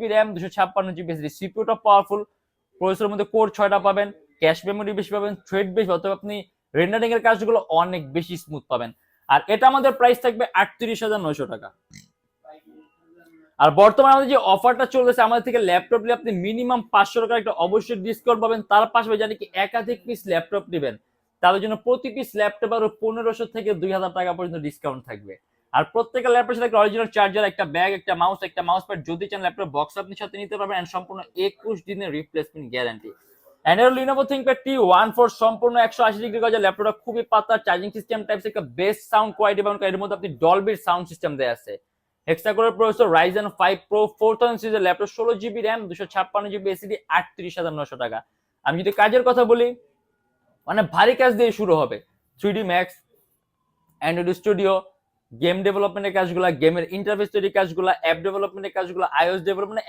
RAM 256 GB SSD, সিপিইউটা powerful, প্রসেসরের মধ্যে core 6টা পাবেন, ক্যাশ মেমোরি বেশি পাবেন, থ্রেড বেশি, অথবা আপনি রেন্ডারিং এর কাজগুলো অনেক বেশি স্মুথ পাবেন। আর এটা আমাদের প্রাইস থাকবে 38,900 টাকা। আর বর্তমানে আমাদের যে অফারটা চলতেছে, আমাদের থেকে ল্যাপটপ নিলে আপনি মিনিমাম 500 টাকার একটা অবশ্যই ডিসকাউন্ট পাবেন। তার পাশাপাশি জানি কি একাধিক পিস ল্যাপটপ নেবেন, তাদের জন্য প্রতি পিস ল্যাপটপ আরো 1500 থেকে 2000 টাকা পর্যন্ত ডিসকাউন্ট থাকবে। আর প্রত্যেকটা ল্যাপটপের সাথে একটা অরিজিনাল চার্জার, একটা ব্যাগ, একটা মাউস প্যাড, যদি চান ল্যাপটপ বক্স আপনি সাথে নিতে পারবেন, এন্ড সম্পূর্ণ 21 দিনের replacement guarantee. And Lenovo ThinkPad T14 সম্পূর্ণ 180 ডিগ্রি গজের ল্যাপটপটা খুবই পাতলা, চার্জিং সিস্টেম টাইপস একটা বেস্ট সাউন্ড কোয়ালিটি পাবেন, এর মধ্যে আপনি ডলবির সাউন্ড সিস্টেম দেয়া আছে। হেক্সাকোরের প্রসেসর Ryzen 5 Pro 4000 সিরিজের laptop, 16 GB RAM, 256 GB SSD, 38,900 টাকা। আমি যদি কাজের কথা বলি, মানে ভারী কাজ দিয়ে শুরু হবে। 3D Max, Android studio, game ডেভেলপমেন্টের কাজগুলা, গেমের ইন্টারফেস তৈরির কাজগুলা, অ্যাপ ডেভেলপমেন্টের কাজগুলা, iOS ডেভেলপমেন্ট